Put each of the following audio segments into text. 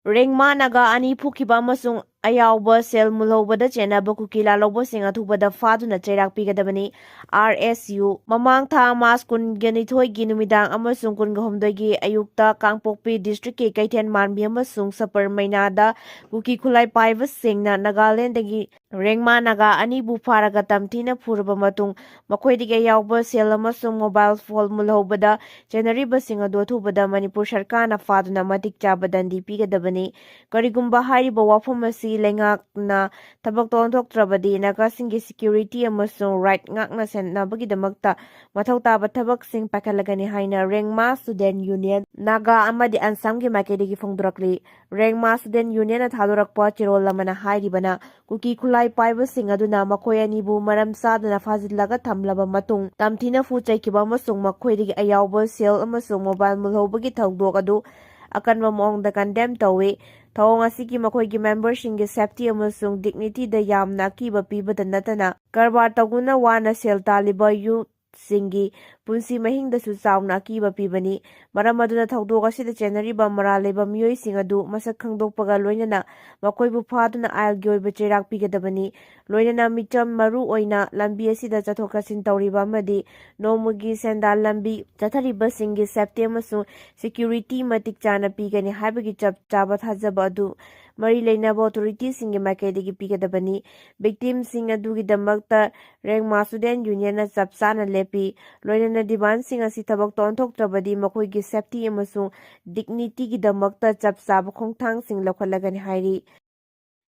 Rengma naga ani phukiba amasung ayawba sel mulhobada chenaba kuki lalobasing athubada faduna chairak pigadabani RSU mamang tha mas kunganithoi gi numidang amasung kungahumdoi gi ayukta kangpokpi district ki kaithen manbi amasung sapar mainada kuki khulai paiba singna Nagaland dagi Rengma naga ani bu faraga tamthina phurba matung makhoidigi ayawba sel amasung mobile phone mulhobada chenariba sing adu athubada Manipur sarkarna faduna matik chaba dandi pigadabani karigumba hyriba wafum asi lengakna tabak tonthoktrabadi nagasinggi security amasung right ngakna sennabagidamakta mathau taba thabak-sing paikhalagani haina Rengma Student Union Naga amadi Ansamgi makedigi phongdorakli Rengma Student Union na thadorakpa chirol lamana hairibana kuki khulai paibasing aduna makhoi anibu maram sadana fazillaga thamlaba matung tamthina fu chaikiba amasung makhoidigi ayawba sel amasung mobile mulhobagi thawdok adu akanba mongda condemn tawi thawong asigi makhoigi membershipgi safety amasung dignity da yamna akiba pibada natana karbar taguna wana sel taliba youth singi punsi mahingda su chauna akiba pibani maram aduna thawdok asida chenariba maraleba miyoi sing adu masak khangdokpaga loinana makhoibu phaduna ailgi oiba cheirak pigadabani loinana micham maru oina lambi asida chathokasin tawriba amadi nomagi sendal lambi chathariba singi safety amasung security matik chana pigani haibagi chap chaba thajaba adu mari leinaba authority singi makedigi pigadabani victim sing adugi damakta Rengma Student Union na chap chana lepi loinana demand sing asi thabak tonthoktrabadi makhoigi safety amasung dignity gi damakta chap chaba khongthang sing lokhalagani hairi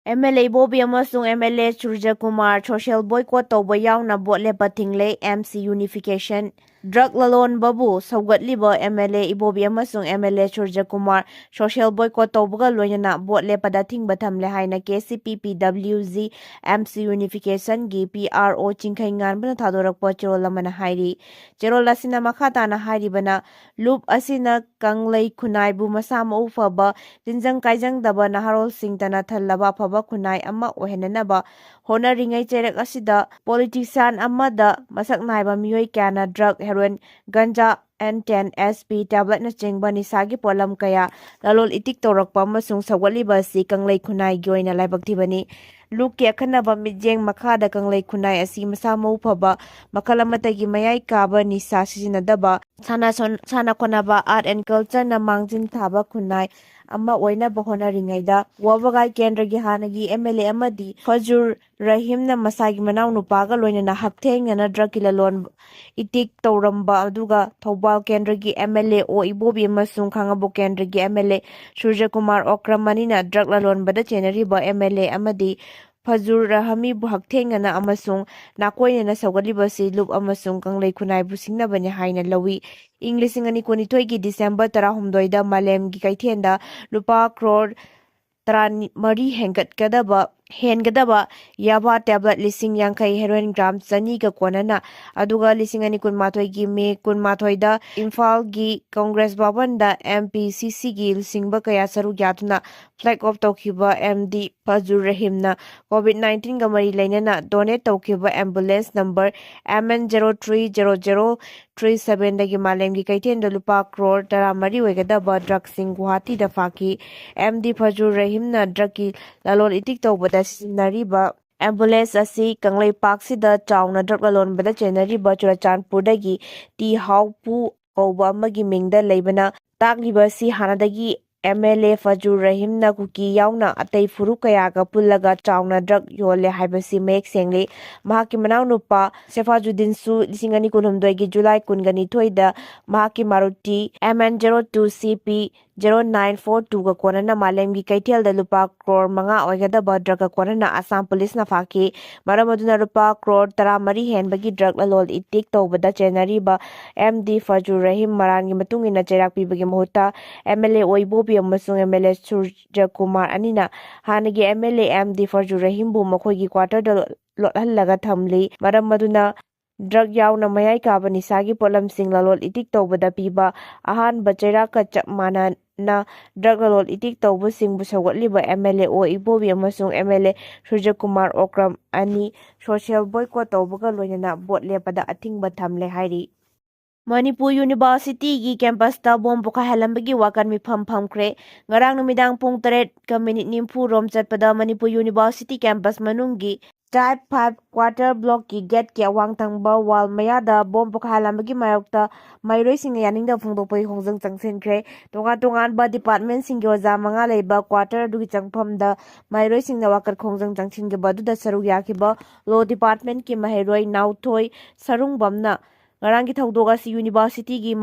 MLA Ibobi amasung MLA Surjakumar social boycott tawba yauna bot Leppa Thingle MC unification drug lalon babu saugatliba MLA Ibobi amasung MLA Surjakumar social boycott tawbaga loinana bot Leppa da thingba thamle haina KCPPWZ MC unification gi PRO chingkhai nganbana thadorakpa chirol lamana hairi chirol asina makhatana hairibana loop asina kanglei khunaibu masama ufaba jinjang kaijang daba naharol singtana thallaba phaba khunai ama ohenanaba honaringai cherak asida politician amada masak naiba miyoi kyana drug heroin ganja N10 SP tablet na chingba nisagi polam kaya lalol itik tawrakpa amasung sawaliba si kanglei khunai gi oina laibakthibani luki akhanaba mijeng makhada kanglei khunai asi masa maufaba makhala matagi mayai kaba nisa sizinadaba sana khonaba art and culture na mangjin thaba khunai ama oina bahona ringaida wabagai kendragi hanagi MLA amadi Fajur Rahim na masagi manaw nupaga loina hakteng na drakila lon itik tawramba aduga Thobal kendragi MLA o Ibobi amasung khangabo kendragi MLA Surjakumar Okramani na drakla lon bada chenariba MLA amadi Fajur Rahami bu haktengana amasung nakoina na sawgaliba si loop amasung kanglei khunai bu singnabani haina lawi ing 2022 gi December 13 da malemgi kaithenda lupa crore 13 hengadaba yaba tablet 50 heroin gram chani ga konana aduga 2012 gi May 12 da Imphal gi Congress Bhavan da MPCC gi singba kaya saru yatuna flag off tawkiba MD Fajur Rahim na COVID-19 ga mari lainana donate tawkiba ambulance number MN030037 dagi malemgi kaithenda lupa crore 13 oigadaba drug sing Guwahati da faki MD Fajur Rahim na drug ki lalol itik tawbada sinariba ambulance asi kanglei paksida chauna drug lalon bada chenariba Churachandpurdagi T Haupu kauba amagi mingda leibana takliba si hanadagi MLA Fajur Rahim na kuki yauna atei furu kayaga pullaga chauna drug yole haibasi mek sengle mahaki manaw nupa Sefajuddin su 2012 gi July 12 da mahaki Maruti MN02CP 0942 ga konana malemgi kaithel da lupa crore manga oigadaba drug ga konana Assam police na faki maramaduna lupa crore 13 henbagi drug lalol itik tawbada chenariba MD Fajur Rahim marangi matungina cherak pibagi mahuta MLA Ibobi amasung MLA Surjakumar anina hanagi MLA MD Fajur Rahim bu makhoigi quarter da lothallaga thamli maramaduna drug yauna mayai kaba nisagi polam sing lalol itik tawbada piba ahan bachera ka mana na drug lalol itik tawbu sing bu sawatliba MLA o Ibobi amasung MLA Surjakumar Okram ani social boycott tawbaga loinana bot Leppada athingba thamle hairi Manipur University campus bom pokhaihalambagi wakan mifam phamkre ngarang numidang pung 3:90 rom chatpada Manipur University campus manunggi Type 5 quarter block ki gate ki awang tangba wall mayada bom pokhaihalambagi mayokta mairoi singa yaningda phungdokpai hongjang changsenkre tongan ba department singi oja manga leiba quarter dugi changphamda mairoi singna wakat khongjang changchinge baduda saruk yakiba law department ki mahairoi nauthoi sarungbamna ngarang ki thawdok asi university gi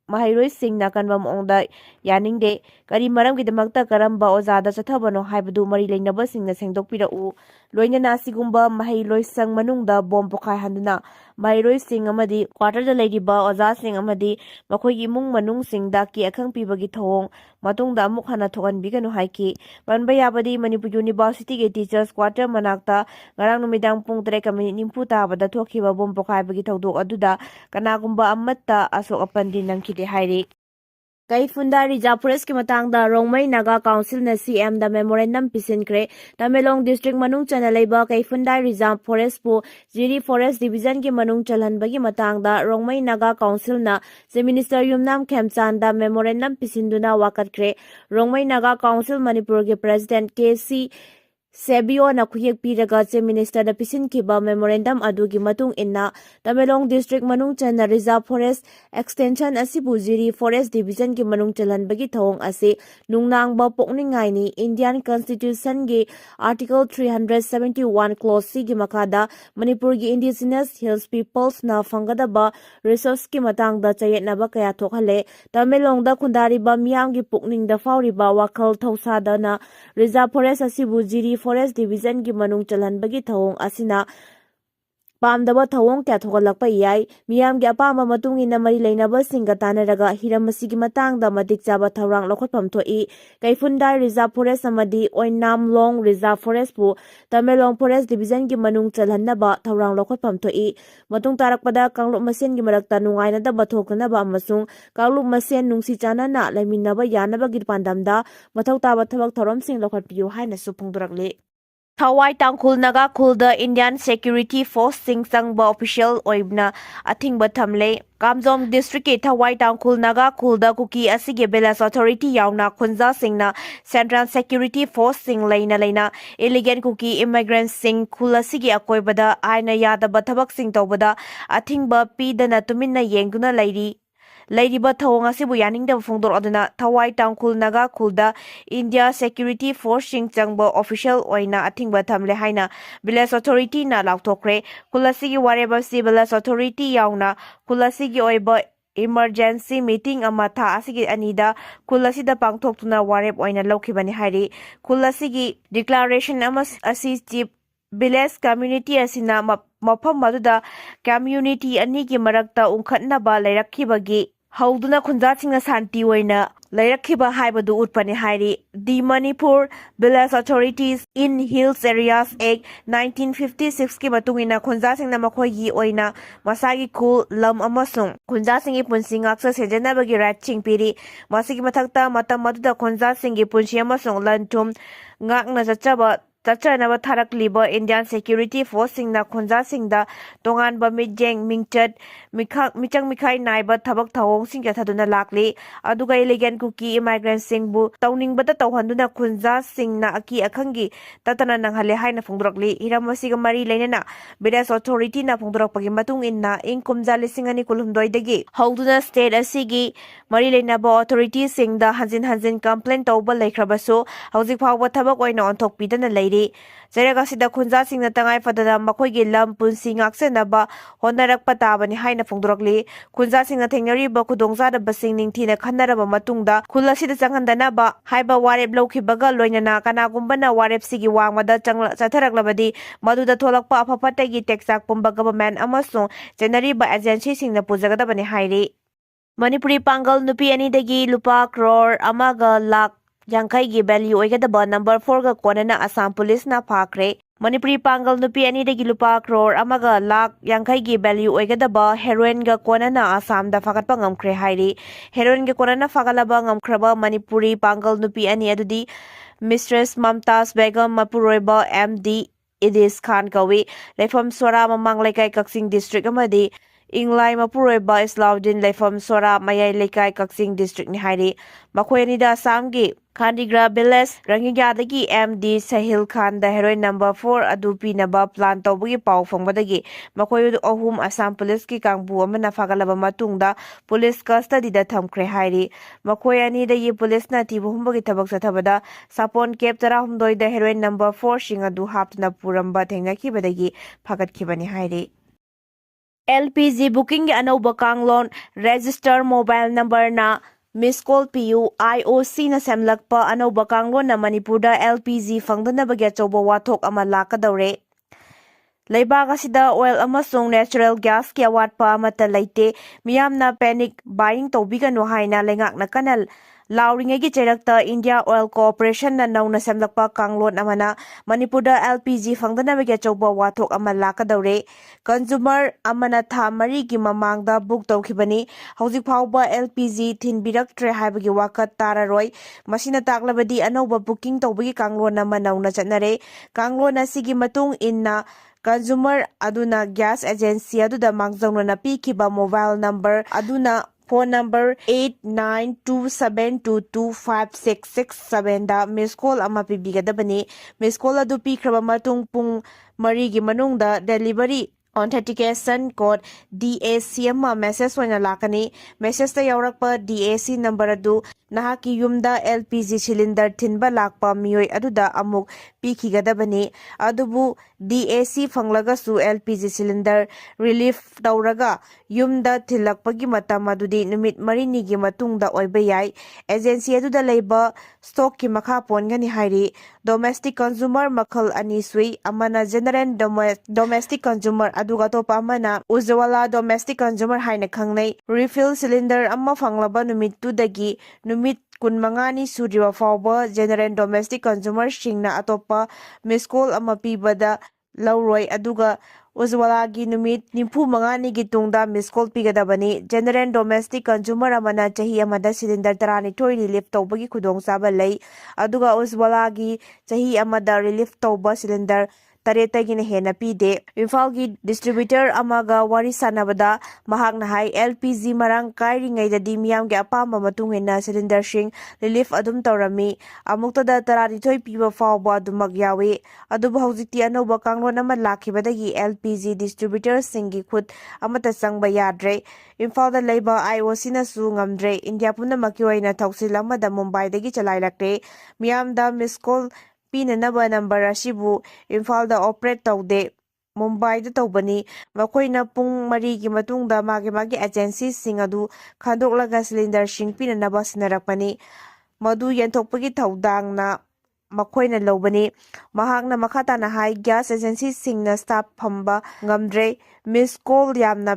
mahairoi singna kanba mongda yaningde kari maram gi damakta karamba ozada chathabano haibadu mari leinaba singna sengdokpirau loinana asigumba mahairoi sang manungda bom pokhai handuna mahairoi sing amadi quarter da leidiba oza sing amadi makhoigi mung manung singda ki akhang pibagi thawong matungda amuk hana thoganbiganu haiki banba yabadi Manipur University ge teachers quarter manakta ngarang numidang pung 3:90 tabada thokhiba bom pokhai bagi thawdok aduda kanagumba amatta asok apandi nangkide hairi Kaifunda Reserve Forest ki matangda Rongmai Naga Council na CM da memorandum pisinkre Tamelong District manung chana leiba Kaifunda Reserve Forest pu Jiri Forest Division ki manung chalhanbagi matangda Rongmai Naga Council na se Minister Yumnam Khemchan da memorandum pisinduna wakatkre Rongmai Naga Council Manipur ki President KC Sebio na kuyek piraga che minister da pisin kiba memorandum adugi matung inna Tamelong district manung chana reserve forest extension asibu Jiri forest division ki manung chalan bagi thawong ase nungnang ba pokningai ni Indian constitution gi article 371 clause C gi makada Manipur gi indigenous hills peoples na fangada ba resource ki matang da chayet na ba kaya thokhale Tamelong da khundari ba miyam gi pokning da fauri ba wakhal thausa da na reserve forest asibu Jiri forest division ki manung chalhanbagi thawong asina pamdaba thawong kya thogalakpa yai miyam gi apama matung ina mari leinaba singa tanaraga hiramasi gi matang da madik chaba thawrang lokhotpam thoi Kaifundai reserve forest amadi oinam long reserve forest pu Tamelong forest division gi manung chalhannaba thawrang lokhotpam thoi matung tarakpada kanglup masen gi marakta nungaina da bathoknaba amasung kanglup masen nungsi chanana laiminaba yanaba gi pandamda mathau taba thabak thorom sing lokhotpiu haina supungdurakle Thawai Tangkhul Naga Khulda Indian Security Force Sing Sangba official oibna athingba thamle Kamjong district ke Thawai Tangkhul Naga Khulda Kuki asige Belas authority yauna khunja singna Central Security Force sing leina illegal Kuki immigrants sing khul asige akoibada aina yadaba thabak sing tawbada athingba pidana tuminna yengduna Lairiba thawong asibu yaningda phongdor aduna Thawai Tangkhul Naga Khulda India Security Force sing changba official oina athingba thamle haina Village Authority na lauthokre Kulasigi wareba si Village Authority yauna Kulasigi oiba emergency meeting ama tha asigi anida Kulasida pangthoktuna wareb oina lokhibani hairi Kulasigi declaration ama asi chief village community asina mafam maduda community ani ki marakta ungkhatnaba lairakkhibagi Hauduna khunjachingna santi oina lairakhiba haibadu utpani hairi the Manipur Village Authorities in Hills Areas Act 1956 ki matungina khunjachingna makhoigi oina masagi khul lam amasung khunjachingi punsi ngaksa sejanabagi right chingpiri masigi mathakta matam maduda khunjachingi punsi amasung lantum ngakna chachaba Tachanaba Tharakliba Indian Security Force Singna Khunja Singda Tongan ba Mijeng Mingchat Michang Mikhai Naiba Thabak Thawong Singya Thaduna Lakli Aduga illegal Kuki immigrant Singbu Tawning Bata Tawhanduna Khunja Singna Aki Akhangi Tatana Nanghale Haina Phongdrakli Hiramasiga Mari Lainana Village Authority na Phongdrakpagi matung inna Inkumja Lisingani Kulhumdoidagi Hauduna State Asigi Mari Lainaba Authority Singda Hanjin complaint tawba laikhrabaso Hauzik phawba thabak oina onthokpidana lairi Jaragasida khunja singna tangai fadana makhoigi lam punsi ngaksenaba honarakpa tabani haina phongdorakli khunja singna thengnariba khudongzada basing ningthina khanaraba matungda khulasida changhandanaba haiba warep lawkhibaga loinana kanagumbana warep sigi wangmada chatharaklabadi maduda tholakpa apapatagi texak pumba government amasung jenariba agency singna pujagadabani hairi Manipuri Pangal nupi anidagi lupa crore amaga lakh Yankai value oigadaba number 4 ga konana Assam Police na phakre Manipuri Pangal nupi anidagi lupa crore amaga lakh Yankai value oigadaba heroin ga konana Assam da fakatpa ngamkre hairi heroin ga konana fagalaba ngamkraba Manipuri Pangal nupi ani adudi Mistress Mamtaz Begum Mapuroiba MD Idis Khan kawi Lefam Sora Mamang Laikai Kaksing District amadi ꯏꯪꯂꯥꯏ ꯃꯄꯨꯔꯣꯏꯕ ꯏꯁꯂꯥꯎꯗꯤꯟ ꯂꯩꯐꯝ ꯁꯣꯔꯥ ꯃꯌꯥꯏ ꯂꯩꯀꯥꯏ ꯀꯛꯆꯤꯡ ꯗꯤꯁꯇ꯭ꯔꯤꯛꯅꯤ ꯍꯥꯏꯔꯤ ꯃꯈꯣꯏ ꯑꯅꯤꯗ ꯑꯁꯥꯝꯒꯤ ꯈꯥꯟꯗꯤꯒ꯭ꯔꯥ village ꯔꯪꯒꯤꯒꯥꯗꯒꯤ MD Sahil ꯈꯥꯟꯗ heroine number 4 ꯑꯗꯨ ꯄꯤꯅꯕ ꯄ꯭ꯂꯥꯟ ꯇꯧꯕꯒꯤ ꯄꯥꯎ ꯐꯪꯕꯗꯒꯤ ꯃꯈꯣꯏ ꯑꯍꯨꯝ ꯑꯁꯥꯝ ꯄꯨꯂꯤꯁꯀꯤ ꯀꯥꯡꯕꯨ ꯑꯃꯅ ꯐꯥꯒꯠꯂꯕ ꯃꯇꯨꯡꯗ ꯄꯨꯂꯤꯁ ꯀꯁꯇꯗꯤꯗ ꯊꯝꯈ꯭ꯔꯦ ꯍꯥꯏꯔꯤ ꯃꯈꯣꯏ ꯑꯅꯤꯗꯒꯤ ꯄꯨꯂꯤꯁꯅ ꯊꯤꯕ ꯍꯨꯝꯕꯒꯤ ꯊꯕꯛ ꯆꯠꯊꯕꯗ ꯁꯥꯄꯣꯟ ꯀꯦꯞ 16ꯗ ꯍꯦꯔꯣꯏꯟ ꯅꯝꯕꯔ 4 ꯁꯤꯡ ꯑꯗꯨ ꯍꯥꯞꯇꯨꯅ ꯄꯨꯔꯝꯕ ꯊꯦꯡꯅꯈꯤꯕꯗꯒꯤ ꯐꯥꯒꯠꯈꯤꯕꯅꯤ ꯍꯥꯏꯔꯤ LPG ꯕꯨꯀꯤꯡꯒꯤ ꯑꯅꯧꯕ ꯀꯥꯡꯂꯣꯟ ꯔꯦꯖꯤꯁꯇꯔ ꯃꯣꯕꯥꯏꯜ ꯅꯝꯕꯔꯅ ꯃꯤꯁ ꯀꯣꯜ ꯄꯤꯌꯨ IOCꯅ ꯁꯦꯝꯂꯛꯄ ꯑꯅꯧꯕ ꯀꯥꯡꯂꯣꯟꯅ ꯃꯅꯤꯄꯨꯔꯗ LPG ꯐꯪꯗꯅꯕꯒꯤ ꯑꯆꯧꯕ ꯋꯥꯊꯣꯛ ꯑꯃ ꯂꯥꯛꯀꯗꯧꯔꯦ ꯂꯩꯕꯥꯛ ꯑꯁꯤꯗ ꯑꯣꯏꯜ ꯑꯃꯁꯨꯡ ꯅꯦꯆꯔꯦꯜ ꯒ꯭ꯌꯥꯁꯀꯤ ꯑꯋꯥꯠꯄ ꯑꯃꯠꯇ ꯂꯩꯇꯦ ꯃꯤꯌꯥꯝꯅ ꯄꯦꯅꯤꯛ ꯕꯥꯏꯌꯤꯡ ꯇꯧꯕꯤꯒꯅꯨ ꯍꯥꯏꯅ ꯂꯩꯉꯥꯛꯅ ꯀꯟꯅ ꯂꯥꯎꯔꯤꯉꯩꯒꯤ ꯆꯩꯔꯛꯇ ꯏꯟꯗꯤꯌꯥ ꯑꯣꯏꯜ ꯀꯣꯑꯣꯄꯔꯦꯁꯟꯅ ꯅꯧꯅ ꯁꯦꯝꯂꯛꯄ ꯀꯥꯡꯂꯣꯟ ꯑꯃꯅ ꯃꯅꯤꯄꯨꯔꯗ LPG ꯐꯪꯗꯅꯕꯒꯤ ꯑꯆꯧꯕ ꯋꯥꯊꯣꯛ ꯑꯃ ꯂꯥꯛꯀꯗꯧꯔꯦ ꯀꯟꯖꯨꯃꯔ ꯑꯃꯅ ꯊꯥ 4ꯒꯤ ꯃꯃꯥꯡꯗ ꯕꯨꯛ ꯇꯧꯈꯤꯕꯅꯤ ꯍꯧꯖꯤꯛ ꯐꯥꯎꯕ LPG ꯊꯤꯟꯕꯤꯔꯛꯇ꯭ꯔꯦ ꯍꯥꯏꯕꯒꯤ ꯋꯥꯀꯠ ꯇꯥꯔꯔꯣꯏ ꯃꯁꯤꯅ ꯇꯥꯛꯂꯕꯗꯤ ꯑꯅꯧꯕ ꯕꯨꯀꯤꯡ ꯇꯧꯕꯒꯤ ꯀꯥꯡꯂꯣꯟ ꯑꯃ ꯅꯧꯅ ꯆꯠꯅꯔꯦ ꯀꯥꯡꯂꯣꯟ ꯑꯁꯤꯒꯤ ꯃꯇꯨꯡ ꯏꯟꯅ ꯀꯟꯖꯨꯃꯔ ꯑꯗꯨꯅ ꯒ꯭ꯌꯥꯁ ꯑꯦꯖꯦꯟꯁꯤ ꯑꯗꯨꯗ ꯃꯥꯡꯖꯧꯅꯅ ꯄꯤꯈꯤꯕ ꯃꯣꯕꯥꯏꯜ ꯅꯝꯕꯔ ꯑꯗꯨꯅ ꯐꯣꯟ ꯅꯝꯕꯔ 8927225667ꯗ ꯃꯤꯁ ꯀꯣꯜ ꯑꯃ ꯄꯤꯕꯤꯒꯗꯕꯅꯤ ꯃꯤꯁ ꯀꯣꯜ ꯑꯗꯨ ꯄꯤꯈ꯭ꯔꯕ ꯃꯇꯨꯡ ꯄꯨꯡ 4ꯒꯤ ꯃꯅꯨꯡꯗ ꯗꯦꯂꯤꯚꯔꯤ ꯑꯣꯊꯦꯟꯇꯤꯀꯦꯁꯟ ꯀꯣꯗ DAC ꯑꯃ ꯃꯦꯁꯦꯖ ꯑꯣꯏꯅ ꯂꯥꯛꯀꯅꯤ ꯃꯦꯁꯦꯖꯇ ꯌꯥꯎꯔꯛꯄ DAC ꯅꯝꯕꯔ ꯑꯗꯨ ꯅꯍꯥꯛꯀꯤ ꯌꯨꯝꯗ LPG ꯁꯤꯂꯤꯟꯗꯔ ꯊꯤꯟꯕ ꯂꯥꯛꯄ ꯃꯤꯑꯣꯏ ꯑꯗꯨꯗ ꯑꯃꯨꯛ ꯄꯤꯈꯤꯒꯗꯕꯅꯤ ꯑꯗꯨꯕꯨ DAC ꯐꯪꯂꯒꯁꯨ LPG ꯁꯤꯂꯤꯟꯗꯔ ꯔꯤꯂꯤꯐ ꯇꯧꯔꯒ ꯌꯨꯝꯗ ꯊꯤꯜꯂꯛꯄꯒꯤ ꯃꯇꯝ ꯑꯗꯨꯗꯤ ꯅꯨꯃꯤꯠ 4ꯅꯤꯒꯤ ꯃꯇꯨꯡꯗ ꯑꯣꯏꯕ ꯌꯥꯏ ꯑꯦꯖꯦꯟꯁꯤ ꯑꯗꯨꯗ ꯂꯩꯕ ꯁ꯭ꯇꯣꯛꯀꯤ ꯃꯈꯥ ꯄꯣꯟꯒꯅꯤ ꯍꯥꯏꯔꯤ ꯗꯣꯃꯦꯁꯇꯤꯛ ꯀꯟꯖꯨꯃꯔ ꯃꯈꯜ ꯑꯅꯤ ꯁꯨꯏ ꯑꯃꯅ ꯖꯦꯅꯔꯦꯜ ꯗꯣꯃꯦꯁꯇꯤꯛ ꯀꯟꯖꯨꯃꯔ ꯑꯗꯨꯒ ꯑꯇꯣꯞꯄ ꯑꯃꯅ ꯎꯖꯋꯥꯂꯥ ꯗꯣꯃꯦꯁꯇꯤꯛ ꯀꯟꯖꯨꯃꯔ ꯍꯥꯏꯅ ꯈꯪꯅꯩ ꯔꯤꯐꯤꯜ ꯁꯤꯂꯤꯟꯗꯔ ꯑꯃ ꯐꯪꯂꯕ ꯅꯨꯃꯤꯠꯇꯨꯗꯒꯤ ꯅꯨꯃꯤꯠ 25ꯅꯤ ꯁꯨꯗ꯭ꯔꯤꯕ ꯐꯥꯎꯕ ꯖꯦꯅꯔꯦꯜ ꯗꯣꯃꯦꯁꯇꯤꯛ ꯀꯟꯖꯨꯃꯔꯁꯤꯡꯅ ꯑꯇꯣꯞꯄ ꯃꯤꯁ ꯀꯣꯜ ꯑꯃ ꯄꯤꯕꯗ ꯂꯧꯔꯣꯏ ꯑꯗꯨꯒ ꯎꯖꯋꯥꯂꯥꯒꯤ ꯅꯨꯃꯤꯠ 95ꯅꯤꯒꯤ ꯇꯨꯡꯗ ꯃꯤꯁ ꯀꯣꯜ ꯄꯤꯒꯗꯕꯅꯤ ꯖꯦꯅꯔꯦꯜ ꯗꯣꯃꯦꯁꯇꯤꯛ ꯀꯟꯖꯨꯃꯔ ꯑꯃꯅ ꯆꯍꯤ ꯑꯃꯗ ꯁꯤꯂꯤꯟꯗꯔ 12 ꯔꯤꯂꯤꯐ ꯇꯧꯕꯒꯤ ꯈꯨꯗꯣꯡꯆꯥꯕ ꯂꯩ ꯑꯗꯨꯒ ꯎꯖꯋꯥꯂꯥꯒꯤ ꯆꯍꯤ ꯑꯃꯗ ꯔꯤꯂꯤꯐ ꯇꯧꯕ ꯁꯤꯂꯤꯟꯗꯔ 8ꯇꯒꯤꯅ ꯍꯦꯟꯅ ꯄꯤꯗꯦ ꯏꯝꯐꯥꯜꯒꯤ ꯗꯤꯁꯇ꯭ꯔꯤꯕ꯭ꯌꯨꯇꯔ ꯑꯃꯒ ꯋꯥꯔꯤ ꯁꯥꯟꯅꯕꯗ ꯃꯍꯥꯛꯅ ꯍꯥꯏ LPG ꯃꯔꯥꯡ ꯀꯥꯏꯔꯤꯉꯩꯗꯗꯤ ꯃꯤꯌꯥꯝꯒꯤ ꯑꯄꯥꯝꯕ ꯃꯇꯨꯡ ꯏꯟꯅ ꯁꯤꯂꯤꯟꯗꯔꯁꯤꯡ ꯔꯤꯂꯤꯐ ꯑꯗꯨꯝ ꯇꯧꯔꯝꯃꯤ ꯑꯃꯨꯛꯇꯗ 12 ꯄꯤꯕ ꯐꯥꯎꯕ ꯑꯗꯨꯃꯛ ꯌꯥꯎꯏ ꯑꯗꯨꯕꯨ ꯍꯧꯖꯤꯛꯇꯤ ꯑꯅꯧꯕ ꯀꯥꯡꯂꯣꯟ ꯑꯃ ꯂꯥꯛꯈꯤꯕꯗꯒꯤ LPG ꯗꯤꯁꯇ꯭ꯔꯤꯕ꯭ꯌꯨꯇꯔꯁꯤꯡꯒꯤ ꯈꯨꯠ ꯑꯃꯠꯇ ꯆꯪꯕ ꯌꯥꯗ꯭ꯔꯦ ꯏꯝꯐꯥꯜꯗ ꯂꯩꯕ IOCꯅꯁꯨ ꯉꯝꯗ꯭ꯔꯦ ꯏꯟꯗꯤꯌꯥ ꯄꯨꯝꯅꯃꯛꯀꯤ ꯑꯣꯏꯅ ꯊꯧꯁꯤꯜ ꯑꯃꯗ ꯃꯨꯝꯕꯥꯏꯗꯒꯤ ꯆꯂꯥꯏꯔꯛꯂꯦ ꯃꯤꯌꯥꯝꯗ ꯃꯤꯁ ꯀꯣꯜ ꯄꯤꯅꯅꯕ ꯅꯝꯕꯔ ꯑꯁꯤꯕꯨ ꯏꯝꯐꯥꯜꯗ ꯑꯣꯄꯔꯦꯠ ꯇꯧꯗꯦ ꯃꯨꯝꯕꯥꯏꯗ ꯇꯧꯕꯅꯤ ꯃꯈꯣꯏꯅ ꯄꯨꯡ 4ꯒꯤ ꯃꯇꯨꯡꯗ ꯃꯥꯒꯤ ꯑꯦꯖꯦꯟꯁꯤꯁꯤꯡ ꯑꯗꯨ ꯈꯟꯗꯣꯛꯂꯒ ꯁꯤꯂꯤꯟꯗꯔꯁꯤꯡ ꯄꯤꯅꯅꯕ ꯁꯤꯟꯅꯔꯛꯄꯅꯤ ꯃꯗꯨ ꯌꯦꯟꯊꯣꯛꯄꯒꯤ ꯊꯧꯗꯥꯡꯅ ꯃꯈꯣꯏꯅ ꯂꯧꯕꯅꯤ ꯃꯍꯥꯛꯅ ꯃꯈꯥ ꯇꯥꯅ ꯍꯥꯏ ꯒ꯭ꯌꯥꯁ ꯑꯦꯖꯦꯟꯁꯤꯁꯤꯡꯅ ꯁ꯭ꯇꯥꯐ ꯐꯝꯕ ꯉꯝꯗ꯭ꯔꯦ ꯃꯤꯁ ꯀꯣꯜ ꯌꯥꯝꯅ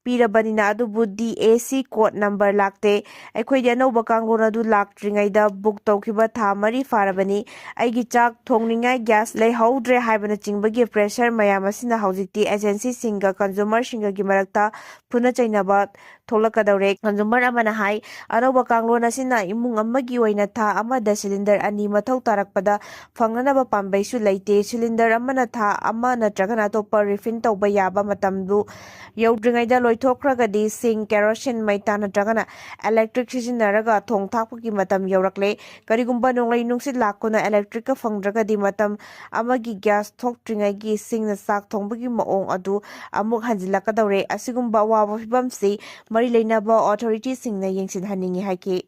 ꯄꯤꯔꯕꯅꯤꯅ ꯑꯗꯨꯕꯨ DAC ꯀꯣꯗ ꯅꯝꯕꯔ ꯂꯥꯛꯇꯦ ꯑꯩꯈꯣꯏꯗꯤ ꯑꯅꯧꯕ ꯀꯥꯡꯂꯣꯟ ꯑꯗꯨ ꯂꯥꯛꯇ꯭ꯔꯤꯉꯩꯗ ꯕꯨꯛ ꯇꯧꯈꯤꯕ ꯊꯥ 4 ꯐꯥꯔꯕꯅꯤ ꯑꯩꯒꯤ ꯆꯥꯛ ꯊꯣꯡꯅꯤꯡꯉꯥꯏ ꯒ꯭ꯌꯥꯁ ꯂꯩꯍꯧꯗ꯭ꯔꯦ ꯍꯥꯏꯕꯅꯆꯤꯡꯕꯒꯤ ꯄ꯭ꯔꯦꯁꯔ ꯃꯌꯥꯝ ꯑꯁꯤꯅ ꯍꯧꯖꯤꯛꯇꯤ ꯑꯦꯖꯦꯟꯁꯤꯁꯤꯡꯒ ꯀꯟꯖꯨꯃꯔꯁꯤꯡꯒꯒꯤ ꯃꯔꯛꯇ ꯐꯨꯅ ꯆꯩꯅꯕ ꯊꯣꯛꯂꯛꯀꯗꯧꯔꯦ ꯀꯟꯖꯨꯃꯔ ꯑꯃꯅ ꯍꯥꯏ ꯑꯅꯧꯕ ꯀꯥꯡꯂꯣꯟ ꯑꯁꯤꯅ ꯏꯃꯨꯡ ꯑꯃꯒꯤ ꯑꯣꯏꯅ ꯊꯥ ꯑꯃꯗ ꯁꯤꯂꯤꯟꯗꯔ 2 ꯃꯊꯧ ꯇꯥꯔꯛꯄꯗ ꯐꯪꯅꯅꯕ ꯄꯥꯝꯕꯩꯁꯨ ꯂꯩꯇꯦ ꯁꯤꯂꯤꯟꯗꯔ ꯑꯃꯅ ꯊꯥ ꯑꯃ ꯅꯠꯇ꯭ꯔꯒꯅ ꯑꯇꯣꯞꯄ ꯔꯤꯐꯤꯜ ꯇꯧꯕ ꯌꯥꯕ ꯃꯇꯝꯗꯨ ꯌꯧꯗ꯭ꯔꯤꯉꯩꯗ ꯂꯣꯏꯊꯣꯛꯈ꯭ꯔꯒꯗꯤ ꯁꯤꯡ ꯀꯦꯔꯣꯁꯤꯟ ꯃꯩꯇꯥ ꯅꯠꯇ꯭ꯔꯒꯅ ꯏꯂꯦꯛꯇ꯭ꯔꯤꯛ ꯁꯤꯖꯤꯟꯅꯔꯒ ꯊꯣꯡ ꯊꯥꯛꯄꯒꯤ ꯃꯇꯝ ꯌꯧꯔꯛꯂꯦ ꯀꯔꯤꯒꯨꯝꯕ ꯅꯣꯡꯂꯩ ꯅꯨꯡꯁꯤꯠ ꯂꯥꯛꯇꯨꯅ ꯏꯂꯦꯛꯇ꯭ꯔꯤꯛꯀ ꯐꯪꯗ꯭ꯔꯒꯗꯤ ꯃꯇꯝ ꯑꯃꯒꯤ ꯒ꯭ꯌꯥꯁ ꯊꯣꯛꯇ꯭ꯔꯤꯉꯩꯒꯤ ꯁꯤꯡꯅ ꯆꯥꯛ ꯊꯣꯡꯕꯒꯤ ꯃꯑꯣꯡ ꯑꯗꯨ ꯑꯃꯨꯛ ꯍꯟꯖꯤꯜꯂꯛꯀꯗꯧꯔꯦ ꯑꯁꯤꯒꯨꯝꯕ ꯑꯋꯥꯕ ꯐꯤꯚꯝꯁꯤ ꯃꯔꯤ ꯂꯩꯅꯕ ꯑꯣꯊꯣꯔꯤꯇꯤꯁꯤꯡꯅ ꯌꯦꯡꯁꯤꯟꯍꯟꯅꯤꯡꯉꯤ ꯍꯥꯏꯈꯤ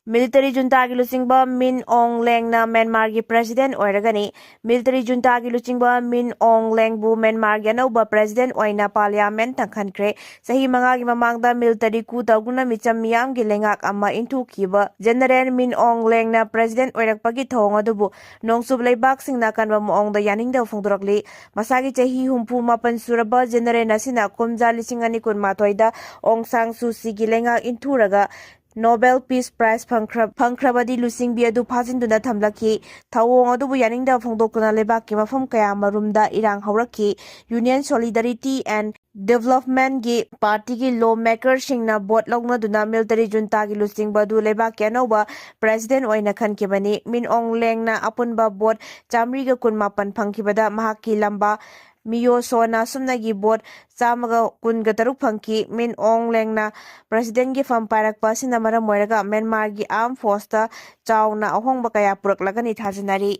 ꯃꯤꯂꯤꯇꯔꯤ ꯖꯨꯟꯇꯥꯒꯤ ꯂꯨꯆꯤꯡꯕ ꯃꯤꯟ ꯑꯣꯡ ꯂꯦꯡꯅ ꯃ꯭ꯌꯥꯟꯃꯥꯔꯒꯤ ꯄ꯭ꯔꯦꯁꯤꯗꯦꯟꯠ ꯑꯣꯏꯔꯒꯅꯤ ꯃꯤꯂꯤꯇꯔꯤ ꯖꯨꯟꯇꯥꯒꯤ ꯂꯨꯆꯤꯡꯕ ꯃꯤꯟ ꯑꯣꯡ ꯂꯦꯡꯕꯨ ꯃ꯭ꯌꯥꯟꯃꯥꯔꯒꯤ ꯑꯅꯧꯕ ꯄ꯭ꯔꯦꯁꯤꯗꯦꯟꯠ ꯑꯣꯏꯅ ꯄꯥꯔꯂꯤꯌꯥꯃꯦꯟꯠꯅ ꯈꯟꯈ꯭ꯔꯦ ꯆꯍꯤ 5ꯒꯤ ꯃꯃꯥꯡꯗ ꯃꯤꯂꯤꯇꯔꯤ ꯀꯨ ꯇꯧꯗꯨꯅ ꯃꯤꯆꯝ ꯃꯤꯌꯥꯝꯒꯤ ꯂꯩꯉꯥꯛ ꯑꯃ ꯏꯟꯊꯨꯈꯤꯕ ꯖꯦꯅꯔꯦꯜ ꯃꯤꯟ ꯑꯣꯡ ꯂꯦꯡꯅ ꯄ꯭ꯔꯦꯁꯤꯗꯦꯟꯠ ꯑꯣꯏꯔꯛꯄꯒꯤ ꯊꯧꯑꯣꯡ ꯑꯗꯨꯕꯨ ꯅꯣꯡꯆꯨꯞ ꯂꯩꯕꯥꯛꯁꯤꯡꯅ ꯑꯀꯟꯕ ꯃꯑꯣꯡꯗ ꯌꯥꯅꯤꯡꯗꯕ ꯐꯣꯡꯗꯣꯔꯛꯂꯤ ꯃꯁꯥꯒꯤ ꯆꯍꯤ 64 ꯁꯨꯔꯕ ꯖꯦꯅꯔꯦꯜ ꯑꯁꯤꯅ ꯀꯨꯝꯖꯥ 2018ꯗ ꯑꯣꯡ ꯁꯥꯟ ꯁꯨꯆꯤꯒꯤ ꯂꯩꯉꯥꯛ ꯏꯟꯊꯨꯔꯒ ꯅꯣꯕꯦꯜ ꯄꯤꯁ ꯄ꯭ꯔꯥꯏꯖ ꯐꯪꯈ꯭ꯔꯕꯗꯤ ꯂꯨꯆꯤꯡꯕꯤ ꯑꯗꯨ ꯐꯥꯖꯤꯟꯗꯨꯅ ꯊꯝꯂꯛꯈꯤ ꯊꯧꯑꯣꯡ ꯑꯗꯨꯕꯨ ꯌꯥꯅꯤꯡꯗꯕ ꯐꯣꯡꯗꯣꯛꯇꯨꯅ ꯂꯩꯕꯥꯛꯀꯤ ꯃꯐꯝ ꯀꯌꯥ ꯃꯔꯨꯝꯗ ꯏꯔꯥꯡ ꯍꯧꯔꯛꯈꯤ ꯌꯨꯅꯤꯌꯟ ꯁꯣꯂꯤꯗꯥꯔꯤꯇꯤ ꯑꯦꯟ ꯗꯦꯚꯂꯞꯃꯦꯟꯠꯒꯤ ꯄꯥꯔꯇꯤꯒꯤ ꯂꯣ ꯃꯦꯀꯔꯁꯤꯡꯅ ꯚꯣꯠ ꯂꯧꯅꯗꯨꯅ ꯃꯤꯂꯤꯇꯔꯤ ꯖꯨꯟꯇꯥꯒꯤ ꯂꯨꯆꯤꯡꯕ ꯑꯗꯨ ꯂꯩꯕꯥꯛꯀꯤ ꯑꯅꯧꯕ ꯄ꯭ꯔꯦꯁꯤꯗꯦꯟꯠ ꯑꯣꯏꯅ ꯈꯟꯈꯤꯕꯅꯤ ꯃꯤꯟ ꯑꯣꯡ ꯂꯦꯡꯅ ꯑꯄꯨꯟꯕ ꯚꯣꯠ 117 ꯐꯪꯈꯤꯕꯗ ꯃꯍꯥꯛꯀꯤ ꯂꯝꯕꯥ ꯃꯤꯌꯣꯁꯣꯅ ꯁꯨꯞꯅꯒꯤ ꯚꯣꯠ 113 ꯐꯪꯈꯤ꯫ ꯃꯤꯟ ꯑꯣꯡ ꯂꯦꯡꯅ ꯄ꯭ꯔꯁꯤꯗꯦꯟꯠꯀꯤ ꯐꯝ ꯄꯥꯏꯔꯛꯄ ꯑꯁꯤꯅ ꯃꯔꯝ ꯑꯣꯏꯔꯒ ꯃ꯭ꯌꯥꯟꯃꯥꯔꯒꯤ ꯑꯥꯔꯝ ꯐꯣꯔꯁꯇ ꯆꯥꯎꯅ ꯑꯍꯣꯡꯕ ꯀꯌꯥ ꯄꯨꯔꯛꯂꯒꯅꯤ ꯊꯥꯖꯅꯔꯤ꯫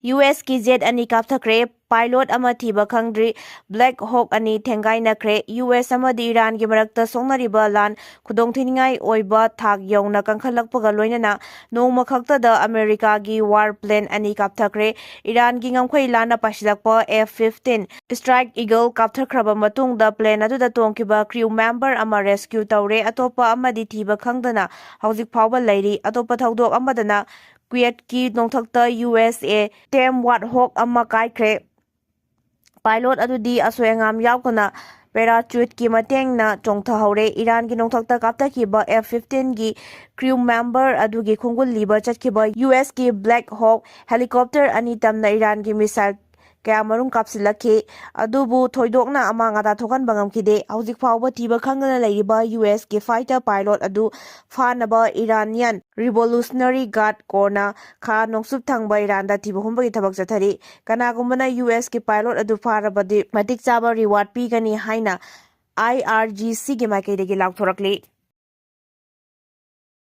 ꯌꯨꯑꯦꯁꯀꯤ ꯖꯦꯠ 2 ꯀꯥꯞꯊꯈ꯭ꯔꯦ, ꯄꯥꯏꯂꯣꯠ ꯑꯃ ꯊꯤꯕ ꯈꯪꯗ꯭ꯔꯤ, ꯕ꯭ꯂꯦꯛ ꯍꯣꯛ 2 ꯊꯦꯡꯒꯥꯏꯅꯈ꯭ꯔꯦ꯫ ꯌꯨꯑꯦꯁ ꯑꯃꯗꯤ ꯏꯔꯥꯟꯒꯤ ꯃꯔꯛꯇ ꯁꯣꯛꯅꯔꯤꯕ ꯂꯥꯟ ꯈꯨꯗꯣꯡꯊꯤꯅꯤꯡꯉꯥꯏ ꯑꯣꯏꯕ ꯊꯥꯛ ꯌꯧꯅ ꯀꯟꯈꯠꯂꯛꯄꯒ ꯂꯣꯏꯅꯅ ꯅꯣꯡꯃ ꯈꯛꯇꯗ ꯑꯃꯦꯔꯤꯀꯥꯒꯤ ꯋꯥꯔ ꯄ꯭ꯂꯦꯟ 2 ꯀꯥꯞꯊꯈ꯭ꯔꯦ꯫ ꯏꯔꯥꯟꯒꯤ ꯉꯝꯈꯩ ꯂꯥꯟꯅ ꯄꯥꯏꯁꯤꯜꯂꯛꯄ F-15 ꯁ꯭ꯇ꯭ꯔꯥꯏꯛ ꯏꯒꯜ ꯀꯥꯞꯊꯈ꯭ꯔꯕ ꯃꯇꯨꯡꯗ ꯄ꯭ꯂꯦꯟ ꯑꯗꯨꯗ ꯇꯣꯡꯈꯤꯕ ꯀ꯭ꯔꯤꯎ ꯃꯦꯝꯕꯔ ꯑꯃ ꯔꯦꯁꯀ꯭ꯌꯨ ꯇꯧꯔꯦ, ꯑꯇꯣꯞꯄ ꯑꯃꯗꯤ ꯊꯤꯕ ꯈꯪꯗꯅ ꯍꯧꯖꯤꯛ ꯐꯥꯎꯕ ꯂꯩꯔꯤ꯫ ꯑꯇꯣꯞꯄ ꯊꯧꯗꯣꯛ ꯑꯃꯗꯅ ꯀꯨꯋꯦꯠꯀꯤ ꯅꯣꯡꯊꯛꯇ USA ꯇꯦꯝ ꯋꯥꯔꯍꯣꯛ ꯑꯃ ꯀꯥꯏꯈ꯭ꯔꯦ꯫ ꯄꯥꯏꯂꯣꯠ ꯑꯗꯨꯗꯤ ꯑꯁꯣꯏ ꯑꯉꯥꯝ ꯌꯥꯎꯗꯅ ꯄꯦꯔꯥꯆꯨꯠꯀꯤ ꯃꯇꯦꯡꯅ ꯆꯣꯡꯊꯍꯧꯔꯦ꯫ ꯏꯔꯥꯟꯒꯤ ꯅꯣꯡꯊꯛꯇ ꯀꯥꯞꯊꯈꯤꯕ F-15ꯒꯤ ꯀ꯭ꯔꯤꯎ ꯃꯦꯝꯕꯔ ꯑꯗꯨꯒꯤ ꯈꯣꯡꯒꯨꯜ ꯂꯤꯕ ꯆꯠꯈꯤꯕ ꯌꯨꯑꯦꯁꯀꯤ ꯕ꯭ꯂꯦꯛ ꯍꯣꯛ ꯍꯦꯂꯤꯀꯣꯞꯇꯔ 2 ꯇꯝꯅ ꯏꯔꯥꯟꯒꯤ ꯃꯤꯁꯥꯏꯜ ꯀꯌꯥꯃꯔꯨꯝ ꯀꯥꯞꯁꯤꯜꯂꯛꯈꯤ, ꯑꯗꯨꯕꯨ ꯊꯣꯏꯗꯣꯛꯅ ꯑꯃꯥꯡ ꯑꯇꯥ ꯊꯣꯛꯍꯟꯕ ꯉꯝꯈꯤꯗꯦ꯫ ꯍꯧꯖꯤꯛ ꯐꯥꯎꯕ ꯊꯤꯕ ꯈꯪꯗꯅ ꯂꯩꯔꯤꯕ ꯌꯨꯑꯦꯁꯀꯤ ꯐꯥꯏꯇꯔ ꯄꯥꯏꯂꯣꯠ ꯑꯗꯨ ꯐꯥꯅꯕ ꯏꯔꯥꯅꯤꯌꯟ ꯔꯤꯚꯣꯂꯨꯁꯅꯔꯤ ꯒꯥꯔꯗ ꯀꯣꯔꯞꯁꯅ ꯈꯥ ꯅꯣꯡꯆꯨꯞ ꯊꯪꯕ ꯏꯔꯥꯟꯗ ꯊꯤꯕ ꯍꯨꯝꯕꯒꯤ ꯊꯕꯛ ꯆꯠꯊꯔꯤ꯫ ꯀꯅꯥꯒꯨꯝꯕꯅ ꯌꯨꯑꯦꯁꯀꯤ ꯄꯥꯏꯂꯣꯠ ꯑꯗꯨ ꯐꯥꯔꯕꯗꯤ ꯃꯇꯤꯛ ꯆꯥꯕ ꯔꯤꯋꯥꯔꯗ ꯄꯤꯒꯅꯤ ꯍꯥꯏꯅ IRGCꯒꯤ ꯃꯥꯏꯀꯩꯗꯒꯤ ꯂꯥꯎꯊꯣꯔꯛꯂꯤ꯫